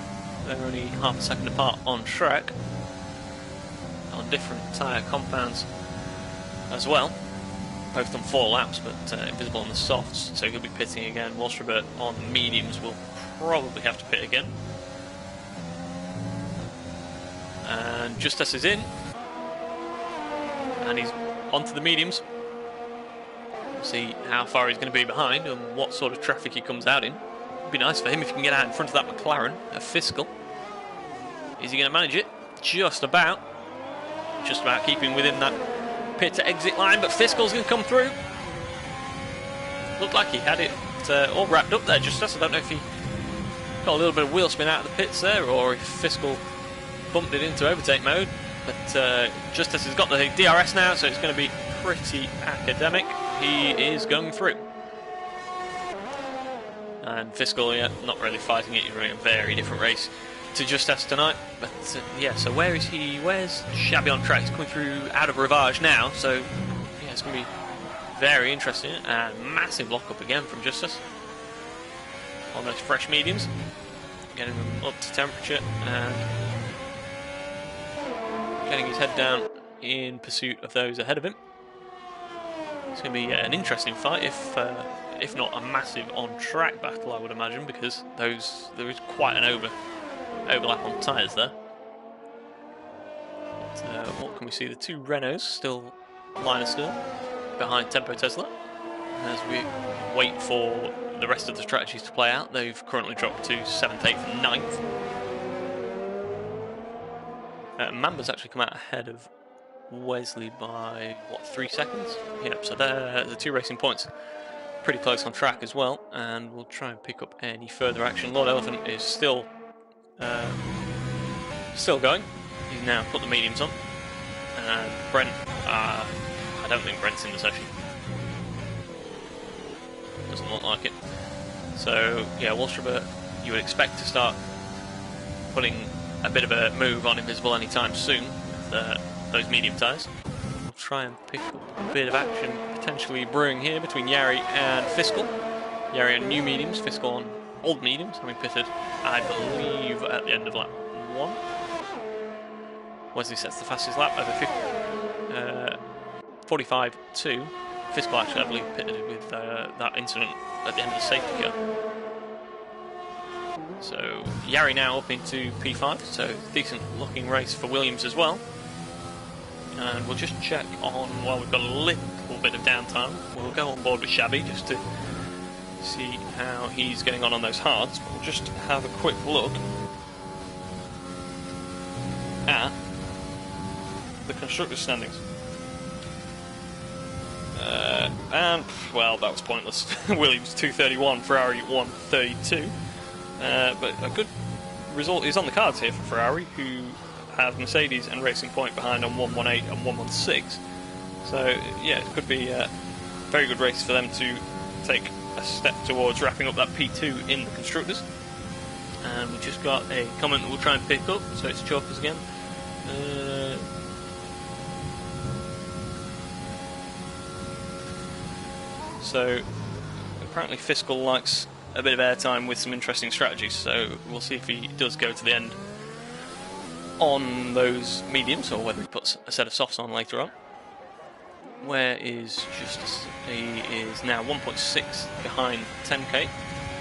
they're only half a second apart on track, on different tyre compounds as well. Both on 4 laps, but Invisible on the softs, so he'll be pitting again. Wallstrabert on the mediums will probably have to pit again. And Justice is in, and he's onto the mediums. We'll see how far he's going to be behind and what sort of traffic he comes out in. It'd be nice for him if he can get out in front of that McLaren, a Fiscal. Is he going to manage it? Just about keeping within that pit to exit line, but Fiscal's going to come through. Looked like he had it all wrapped up there, Justice. I don't know if he got a little bit of wheel spin out of the pits there, or if Fiscal bumped it into overtake mode. But Justice has got the DRS now, so it's going to be pretty academic. He is going through. And Fiscal, yeah, not really fighting it. He's running a very different race to Justice tonight. But yeah, so where is he? Where's Shabby on track? He's coming through out of Rivage now, so yeah, it's going to be very interesting. And massive lock-up again from Justice on those fresh mediums, getting them up to temperature and getting his head down in pursuit of those ahead of him. It's going to be an interesting fight, if not a massive on-track battle, I would imagine, because there is quite an overlap on tyres there. But, what can we see? The 2 Renaults still line astern behind Tempo Tesla. As we wait for the rest of the strategies to play out, they've currently dropped to 7th, 8th and 9th. Mamba's actually come out ahead of Wesley by, what, 3 seconds? Yep, so they're the 2 racing points. Pretty close on track as well, and we'll try and pick up any further action. Lord Elephant is still going. He's now put the mediums on. And Brent, I don't think Brent's in the session. Doesn't look like it. So, yeah, Wallstrabert, you would expect to start putting a bit of a move on Invisible anytime soon with those medium tyres. We'll try and pick up a bit of action potentially brewing here between Yari and Fiscal. Yari on new mediums, Fiscal on old mediums, having pitted, I believe, at the end of lap 1. Wesley sets the fastest lap over 45.2. Fiscal actually, I believe, pitted with that incident at the end of the safety car. So Yari now up into P5, so decent looking race for Williams as well. And we'll just check on, while we've got a little bit of downtime, we'll go on board with Shabby just to see how he's getting on those hards. We'll just have a quick look at the constructors' standings. And, well, that was pointless. Williams 231, Ferrari 132. But a good result is on the cards here for Ferrari, who have Mercedes and Racing Point behind on 118 and 116. So, yeah, it could be a very good race for them to take a step towards wrapping up that P2 in the Constructors. And we've just got a comment that we'll try and pick up, so it's Chalkers again. So, apparently Fiscal likes a bit of airtime with some interesting strategies, so we'll see if he does go to the end on those mediums, or whether he puts a set of softs on later on. Where is Justice? He is now 1.6 behind 10K,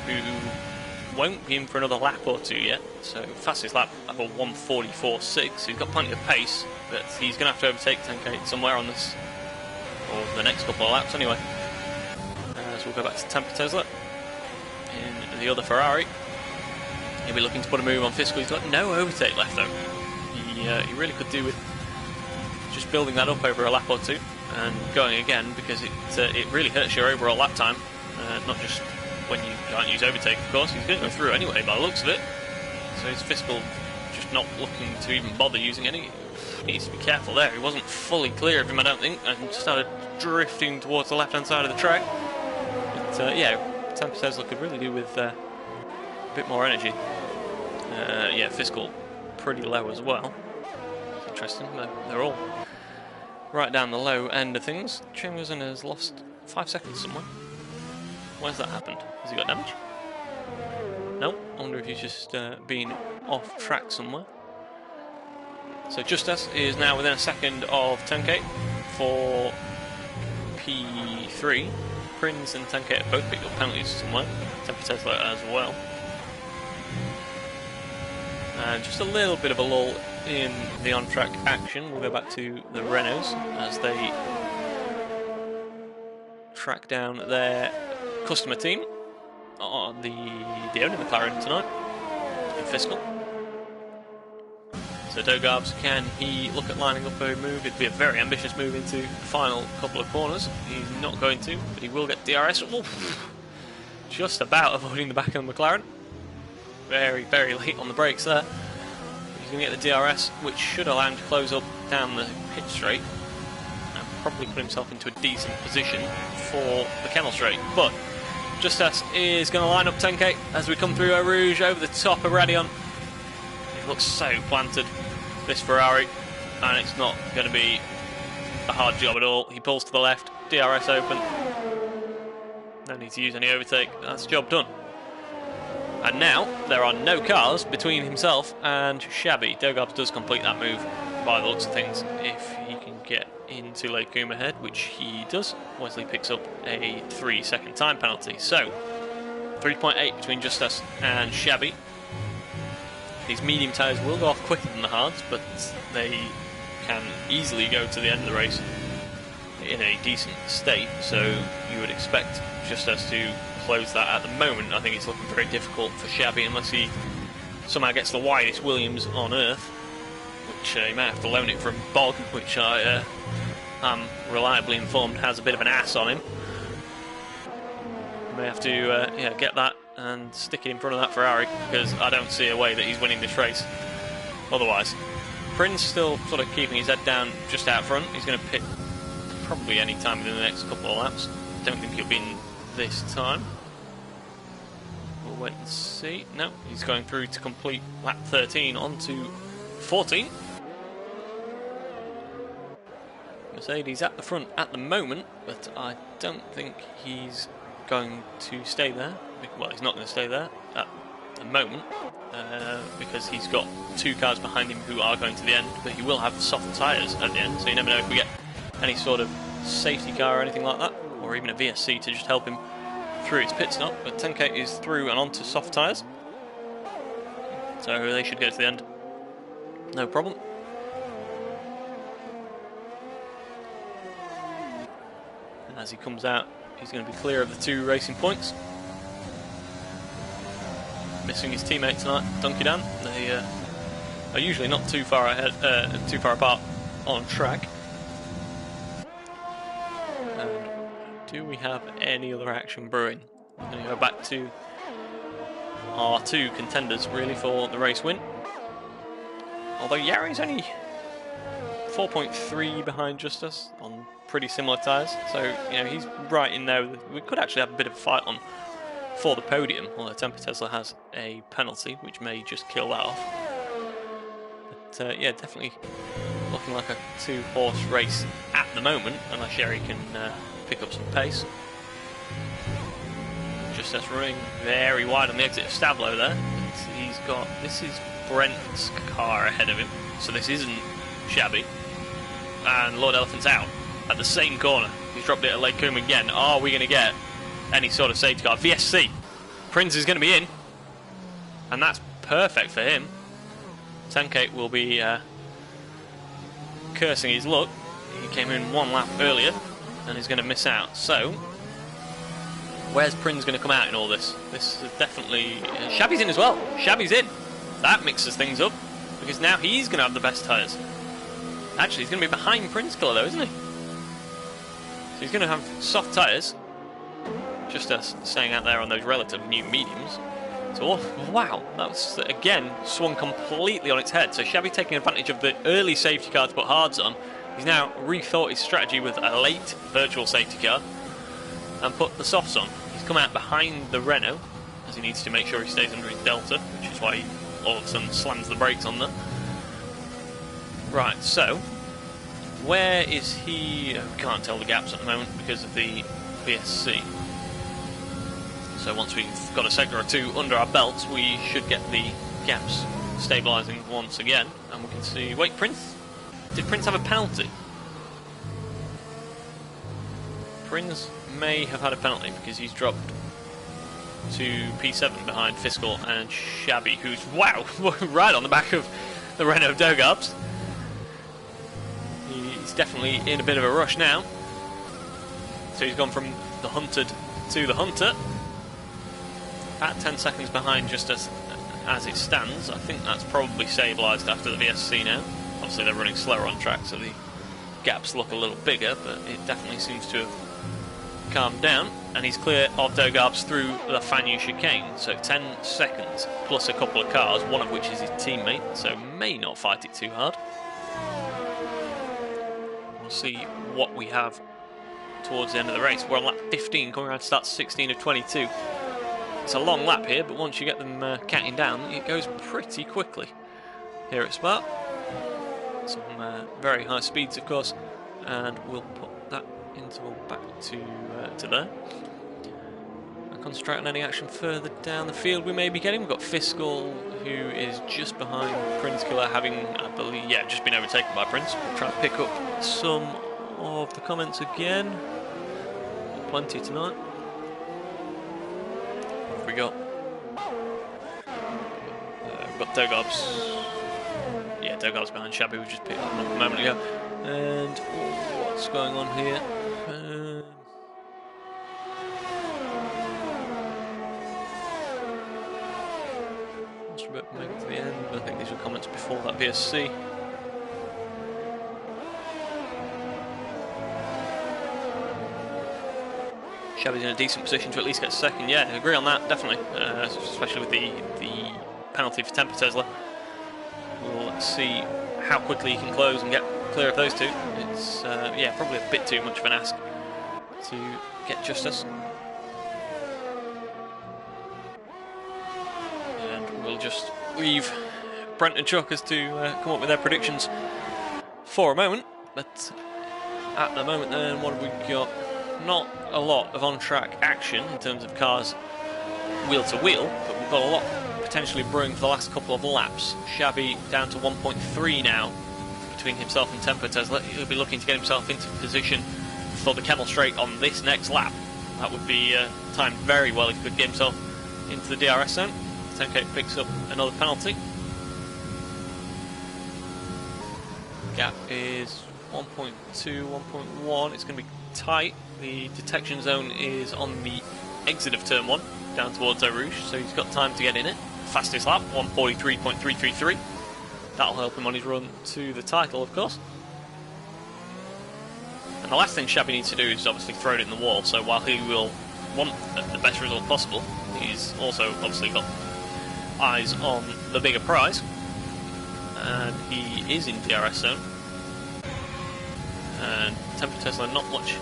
who won't be in for another lap or two yet, so fastest lap of a 1:44.6, so he's got plenty of pace, but he's going to have to overtake 10K somewhere on this, or the next couple of laps anyway. So we'll go back to Tempo Tesla in the other Ferrari. He'll be looking to put a move on Fiscal. He's got no overtake left though. He really could do with just building that up over a lap or two and going again, because it really hurts your overall lap time, not just when you can't use overtake, of course. He's going to go through anyway by the looks of it, so his Fiscal just not looking to even bother using any. He needs to be careful there. He wasn't fully clear of him, I don't think, and started drifting towards the left hand side of the track. But yeah, Tempo Tesla could really do with a bit more energy. Yeah, Fiscal pretty low as well. It's interesting, they're all right down the low end of things. Chamberlain has lost 5 seconds somewhere. Where's that happened? Has he got damage? No, I wonder if he's just been off track somewhere. So Justice is now within a second of 10k for P3. Prince and 10k have both picked up penalties somewhere. Temper Tesla as well. And just a little bit of a lull in the on-track action. We'll go back to the Renaults as they track down their customer team on the only McLaren tonight in Fiscal. So Dogarbs, can he look at lining up a move? It'd be a very ambitious move into the final couple of corners. He's not going to, but he will get DRS. Oof. Just about avoiding the back of the McLaren. Very, very late on the brakes there. He's going to get the DRS, which should allow him to close up down the pit straight and probably put himself into a decent position for the Kennel straight. But Justice is going to line up 10k as we come through Eau Rouge over the top of Radion. It looks so planted, this Ferrari, and it's not going to be a hard job at all. He pulls to the left, DRS open. No need to use any overtake, that's the job done. And now, there are no cars between himself and Shabby. Dogarbs does complete that move by the looks of things. If he can get into Lake Coombe ahead, which he does, Wesley picks up a 3-second time penalty. So, 3.8 between Justice and Shabby. These medium tyres will go off quicker than the hards, but they can easily go to the end of the race in a decent state, so you would expect Justice to close that at the moment. I think it's looking very difficult for Shabby unless he somehow gets the widest Williams on earth, which he may have to loan it from Bog, which I am reliably informed has a bit of an ass on him. May have to get that and stick it in front of that Ferrari, because I don't see a way that he's winning this race otherwise. Prince still sort of keeping his head down just out front. He's going to pit probably any time within the next couple of laps. Don't think he'll be in this time. We'll wait and see. No, he's going through to complete lap 13 onto 14. Mercedes at the front at the moment, but I don't think he's going to stay there. Well, he's not going to stay there at the moment because he's got 2 cars behind him who are going to the end, but he will have soft tyres at the end, so you never know if we get any sort of safety car or anything like that, or even a VSC to just help him through his pit stop. But 10k is through and onto soft tyres, so they should go to the end, no problem. And as he comes out, he's going to be clear of the 2 racing points. Missing his teammate tonight, Donkey Dan. They are usually not too far ahead, too far apart on track. And do we have any other action brewing? We're going to go back to our 2 contenders really for the race win. Although Yari's only 4.3 behind Justice on pretty similar tyres, so he's right in there. We could actually have a bit of a fight on for the podium, although Temper Tesla has a penalty which may just kill that off. But yeah, definitely looking like a 2-horse race at the moment, unless Sherry can pick up some pace. Justice running very wide on the exit of Stablo there. He's got, this is Brent's car ahead of him, so this isn't Shabby. And Lord Elephant's out at the same corner. He's dropped it at Lake Coombe again. Are we going to get any sort of safety car? VSC. Prince is going to be in, and that's perfect for him. 10k will be cursing his luck. He came in 1 lap earlier and is going to miss out. So, where's Prince going to come out in all this? This is definitely... Shabby's in as well. Shabby's in. That mixes things up, because now he's going to have the best tyres. Actually, he's going to be behind Prince Killer though, isn't he? So he's going to have soft tyres, just us staying out there on those relative new mediums. So, wow, that was, again, swung completely on its head. So Shabby taking advantage of the early safety car to put hards on. He's now rethought his strategy with a late virtual safety car and put the softs on. He's come out behind the Renault, as he needs to make sure he stays under his Delta, which is why he all of a sudden slams the brakes on there. Right, so where is he? We can't tell the gaps at the moment because of the VSC. So once we've got a sector or two under our belts, we should get the gaps stabilising once again, and we can see. Wait, Prince? Did Prince have a penalty? Prince may have had a penalty because he's dropped to P7 behind Fiscal and Shabby, who's, wow, right on the back of the Renault Dogarbs. He's definitely in a bit of a rush now. So he's gone from the hunted to the hunter. At 10 seconds behind just as it stands. I think that's probably stabilised after the VSC now. Obviously they're running slower on track, so the gaps look a little bigger, but it definitely seems to have calmed down. And he's clear of Dogarbs through the Fanyu chicane. So 10 seconds plus a couple of cars, one of which is his teammate, so may not fight it too hard. We'll see what we have towards the end of the race. We're on lap 15, coming around to start 16 of 22. It's a long lap here, but once you get them catting down, it goes pretty quickly here at Spa. Some very high speeds, of course, and we'll put that interval back to there. I'll concentrate on any action further down the field we may be getting. We've got Fiscal, who is just behind Prince Killer, having, I believe, yeah, just been overtaken by Prince. We'll try and pick up some of the comments again. Plenty tonight. What have we got? We've got Dogarbs. Yeah, Dogarbs behind Shabby, we just picked up a moment ago. And what's going on here? Must make it to the end. I think these were comments before that VSC. Shabby's in a decent position to at least get second. Yeah, I agree on that, definitely. Especially with the penalty for Temper Tesla. We'll see how quickly he can close and get clear of those two. It's yeah, probably a bit too much of an ask to get justice. And we'll just leave Brent and Chuck as to come up with their predictions for a moment. But at the moment then, what have we got? Not a lot of on-track action in terms of cars wheel to wheel, but we've got a lot potentially brewing for the last couple of laps. Shabby down to 1.3 now between himself and Temper Tesla. He'll be looking to get himself into position for the Kemmel Straight on this next lap. That would be timed very well if he could get himself into the DRS zone. 10K picks up another penalty. Gap is 1.2, 1.1. It's going to be tight. The detection zone is on the exit of turn 1 down towards Eau Rouge, so he's got time to get in it. Fastest lap, 1:43.333. That'll help him on his run to the title, of course. And the last thing Shabby needs to do is obviously throw it in the wall, so while he will want the best result possible, he's also obviously got eyes on the bigger prize. And he is in DRS zone. And Temper Tesla, not much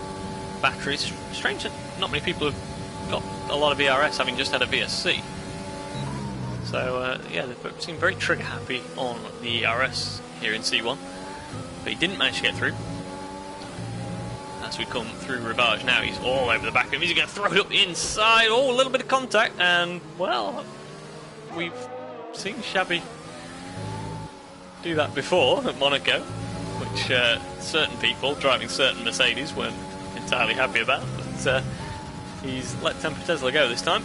batteries. Strange that not many people have got a lot of ERS, having just had a VSC. So yeah, they seem very trigger happy on the ERS here in C1, but he didn't manage to get through. As we come through Rivage now, he's all over the back of him. He's going to throw it up inside. Oh, a little bit of contact, and well, we've seen Shabby do that before at Monaco, which certain people driving certain Mercedes weren't entirely happy about, but he's let Temper Tesla go this time.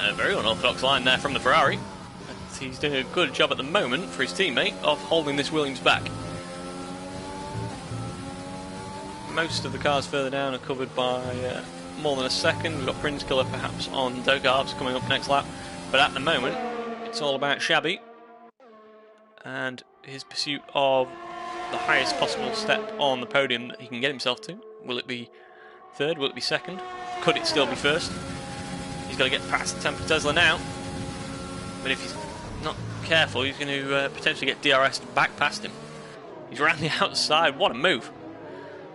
A very unorthodox line there from the Ferrari, but he's doing a good job at the moment for his teammate of holding this Williams back. Most of the cars further down are covered by more than a second. We've got Prince Killer perhaps on Dogarbs coming up next lap, but at the moment it's all about Shabby and his pursuit of the highest possible step on the podium that he can get himself to. Will it be third? Will it be second? Could it still be first? He's got to get past Temper Tesla now, but if he's not careful, he's going to potentially get DRS back past him. He's around the outside. What a move!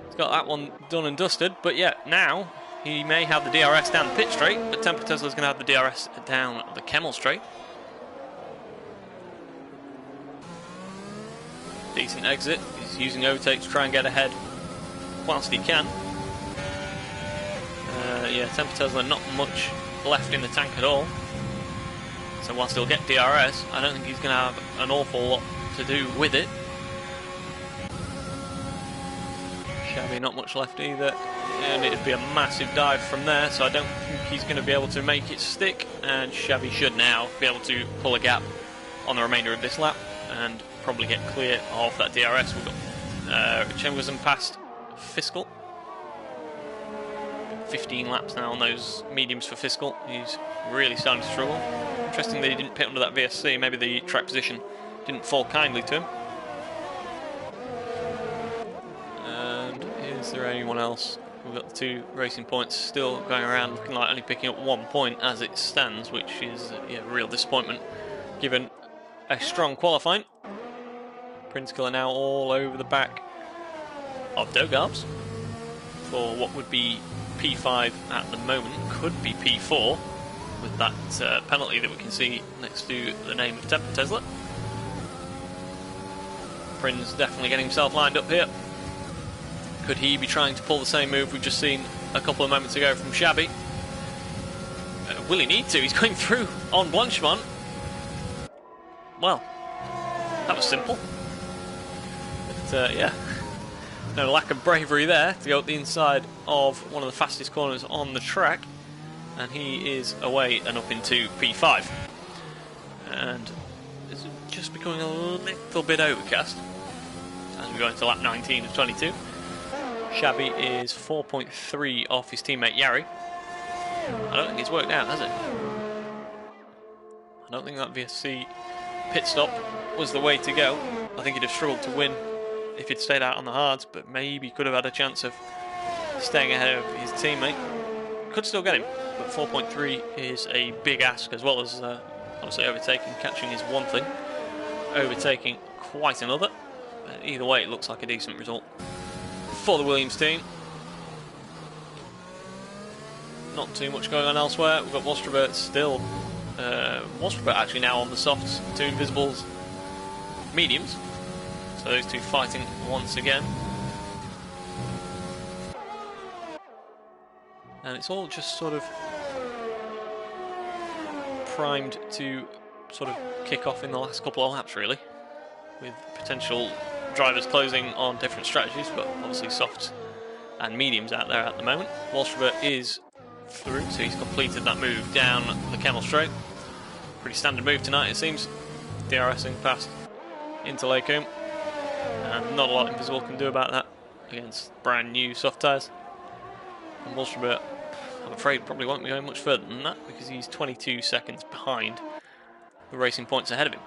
He's got that one done and dusted, but yeah, now he may have the DRS down the pit straight, but Temper Tesla's going to have the DRS down the Kemmel Straight. Decent exit. He's using overtake to try and get ahead whilst he can. Yeah, Temper Tesla not much left in the tank at all. So whilst he'll get DRS, I don't think he's going to have an awful lot to do with it. Shabby not much left either. And it'd be a massive dive from there, so I don't think he's going to be able to make it stick. And Shabby should now be able to pull a gap on the remainder of this lap and probably get clear of that DRS. We've got Chambers past Fiscal. 15 laps now on those mediums for Fiscal. He's really starting to struggle. Interesting that he didn't pit under that VSC. Maybe the track position didn't fall kindly to him. And is there anyone else? We've got the 2 racing points still going around, looking like only picking up 1 point as it stands, which is a real disappointment given a strong qualifying. Prince Killer now all over the back of Dogarbs for what would be P5 at the moment, could be P4 with that penalty that we can see next to the name of Temper Tesla. Prince definitely getting himself lined up here. Could he be trying to pull the same move we've just seen a couple of moments ago from Shabby? Will he need to? He's going through on Blanchemont. Well, that was simple. But yeah, no lack of bravery there to go up the inside of one of the fastest corners on the track. And he is away and up into P5. And it's just becoming a little bit overcast as we go into lap 19 of 22. Shabby is 4.3 off his teammate Yari. I don't think it's worked out, has it? I don't think that VSC pit stop was the way to go. I think he'd have struggled to win if he'd stayed out on the hards, but maybe could have had a chance of staying ahead of his teammate. Could still get him, but 4.3 is a big ask, as well as obviously overtaking. Catching is one thing, overtaking quite another. But either way, it looks like a decent result for the Williams team. Not too much going on elsewhere. We've got Wolstrobert still. Wolstrobert actually now on the softs, 2 Invisibles mediums. So those 2 fighting once again. And it's all just sort of primed to sort of kick off in the last couple of laps, really, with potential drivers closing on different strategies, but obviously softs and mediums out there at the moment. Wolstrobert is through, so he's completed that move down the Kemmel Straight. Pretty standard move tonight, it seems. DRSing past into Lakeholm, and not a lot Invisible can do about that against brand new soft tyres. And Wolstrobert, I'm afraid, probably won't be going much further than that because he's 22 seconds behind the racing points ahead of him.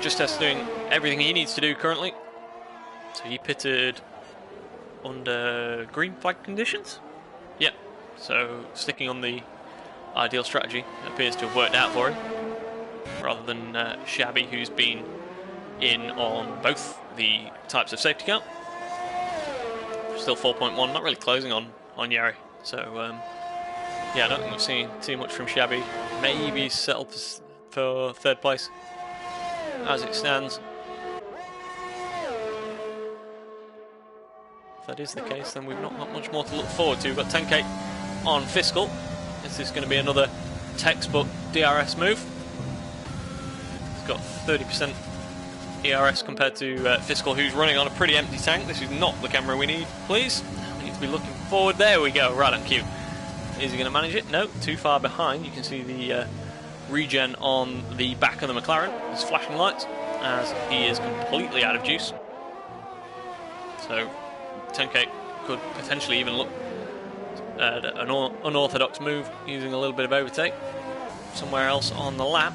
Just Test doing everything he needs to do currently. So he pitted under green flag conditions. Yep. So sticking on the ideal strategy appears to have worked out for him, rather than Shabby, who's been in on both the types of safety car. Still 4.1, not really closing on Yari. So yeah, I don't think we've seen too much from Shabby. Maybe settled for 3rd place as it stands. If that is the case, then we've not got much more to look forward to. We've got 10k on Fiscal. This is going to be another textbook DRS move. It's got 30% ERS compared to Fiscal, who's running on a pretty empty tank. This is not the camera we need, please. We need to be looking forward. There we go, right on cue. Is he going to manage it? No, too far behind. You can see the regen on the back of the McLaren. It's flashing lights as he is completely out of juice. So 10k could potentially even look at an unorthodox move using a little bit of overtake somewhere else on the lap.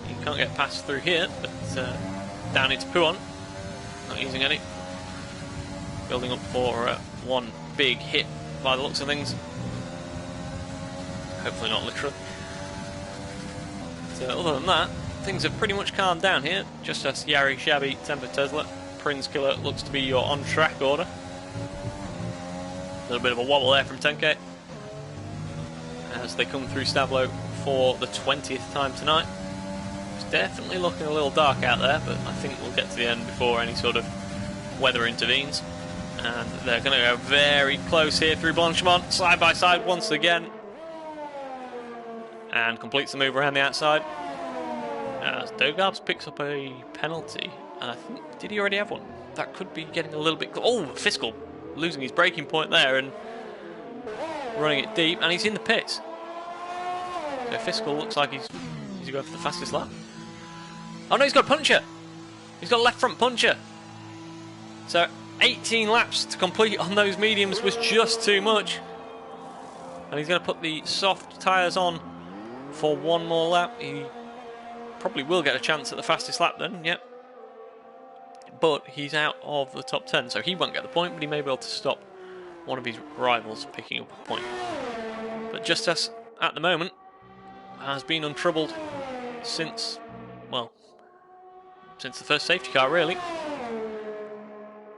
You can't get past through here, but down into Puon, not using any. Building up for one big hit by the looks of things. Hopefully not literally. So other than that, things have pretty much calmed down here. Just as Yari, Shabby, Temper Tesla, Prince Killer looks to be your on-track order. A little bit of a wobble there from 10k as they come through Stablo for the 20th time tonight. It's definitely looking a little dark out there, but I think we'll get to the end before any sort of weather intervenes. And they're going to go very close here through Blanchemont, side by side once again. And completes the move around the outside. As Dogarbs picks up a penalty. And I think, did he already have one? That could be getting a little bit... Oh, Fiscal losing his braking point there and running it deep. And he's in the pits. So Fiscal looks like he's going for the fastest lap. Oh no, he's got a puncher. He's got a left front puncher. So 18 laps to complete on those mediums was just too much. And he's going to put the soft tyres on for one more lap. He probably will get a chance at the fastest lap then, yep. But he's out of the top 10, so he won't get the point, but he may be able to stop one of his rivals picking up a point. But Justus, at the moment, has been untroubled since, well, since the first safety car, really.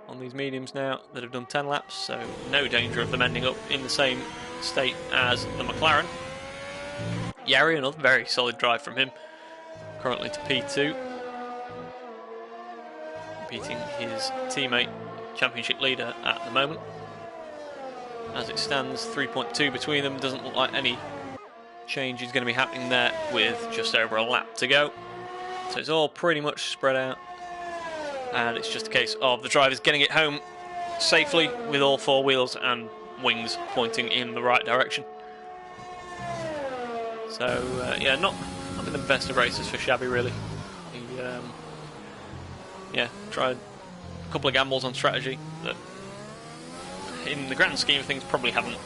On these mediums now that have done 10 laps, so no danger of them ending up in the same state as the McLaren. Jari, another very solid drive from him, currently to P2. Beating his teammate, championship leader at the moment. As it stands, 3.2 between them. Doesn't look like any change is going to be happening there with just over a lap to go. So it's all pretty much spread out. And it's just a case of the drivers getting it home safely with all four wheels and wings pointing in the right direction. So, yeah, not been the best of races for Shabby, really. He, yeah, tried a couple of gambles on strategy that, in the grand scheme of things, probably haven't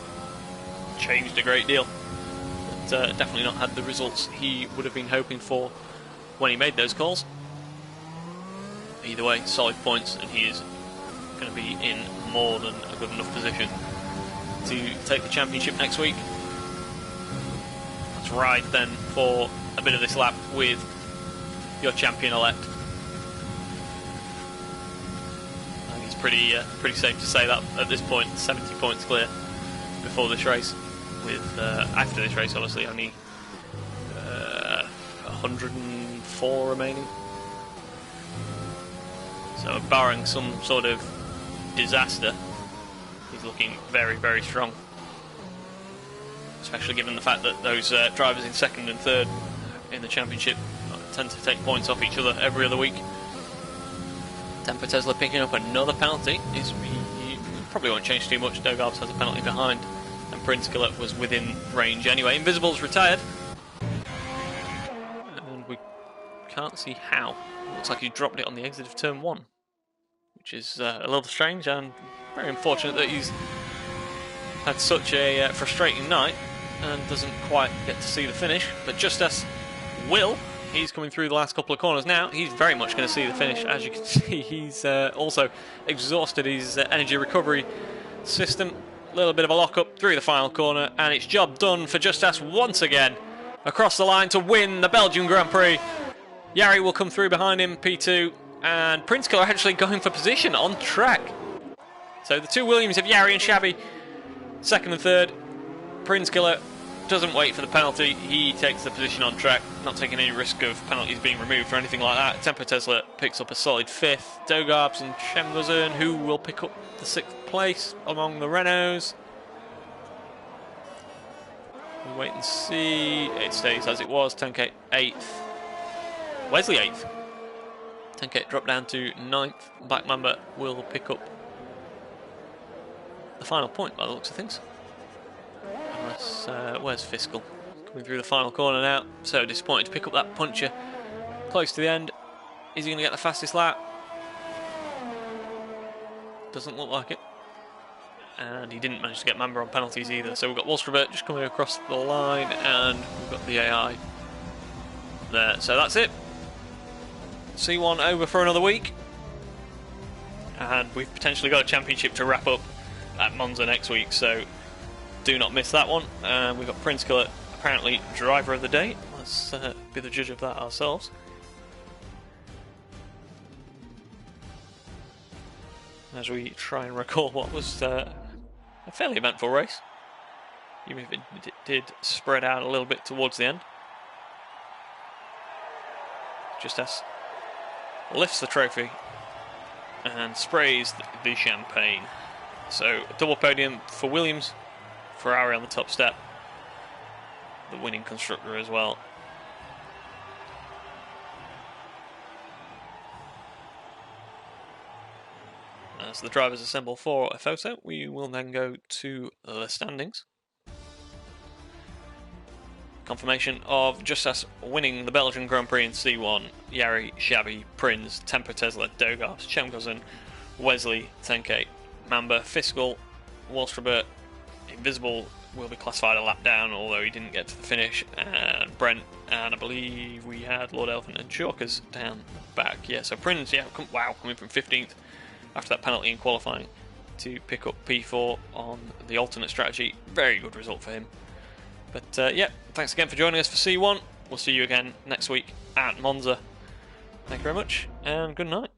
changed a great deal. But definitely not had the results he would have been hoping for when he made those calls. Either way, solid points, and he is going to be in more than a good enough position to take the championship next week. Let's ride then for a bit of this lap with your champion-elect. I think it's pretty safe to say that at this point, 70 points clear before this race. With after this race, obviously, only 104 remaining. So, barring some sort of disaster, he's looking very, very strong. Especially given the fact that those drivers in second and third in the championship tend to take points off each other every other week. Tempo Tesla picking up another penalty. He probably won't change too much. Dogarbs has a penalty behind, and Prince Gillett was within range anyway. Invisible's retired. And we can't see how. Looks like he dropped it on the exit of turn 1, which is a little strange and very unfortunate that he's had such a frustrating night and doesn't quite get to see the finish. But just as Will, he's coming through the last couple of corners now. He's very much going to see the finish. As you can see, he's also exhausted his energy recovery system. A little bit of a lock-up through the final corner, and it's job done for Justus once again. Across the line to win the Belgian Grand Prix. Jari will come through behind him, P2, and Prince Killer actually going for position on track. So the two Williams of Jari and Shabby, second and third. Prince Killer doesn't wait for the penalty, he takes the position on track, not taking any risk of penalties being removed or anything like that. Tempo Tesla picks up a solid fifth. Dogarbs and Chemguzern, who will pick up the 6th place among the Renaults. We'll wait and see. It stays as it was. Tenkate 8th. Wesley 8th. Tenkate dropped down to 9th. Black Mamba will pick up the final point by the looks of things. Unless, where's Fiscal? Coming through the final corner now. So disappointed to pick up that puncher close to the end. Is he going to get the fastest lap? Doesn't look like it. And he didn't manage to get Mamba on penalties either. So we've got Wolstrabert just coming across the line, and we've got the AI there. So that's it. C1 over for another week. And we've potentially got a championship to wrap up at Monza next week. So do not miss that one. And we've got Prince Killer, apparently driver of the day. Let's be the judge of that ourselves. As we try and recall what was a fairly eventful race, even if it did spread out a little bit towards the end. Justas lifts the trophy and sprays the champagne. So double podium for Williams, Ferrari on the top step, the winning constructor as well. As the drivers assemble for a photo, we will then go to the standings. Confirmation of Justas winning the Belgian Grand Prix in C1. Jari, Xabi, Prins, Tempo Tesla, Dogas, Chemkozen, Wesley, Tenke, Mamba, Fiscal, Wallstrabert, Invisible will be classified a lap down, although he didn't get to the finish, and Brent, and I believe we had Lord Elephant and Chalkers down the back. Yeah, so Prins, yeah, wow, coming from 15th after that penalty in qualifying to pick up P4 on the alternate strategy. Very good result for him. But yeah, thanks again for joining us for C1. We'll see you again next week at Monza. Thank you very much, and good night.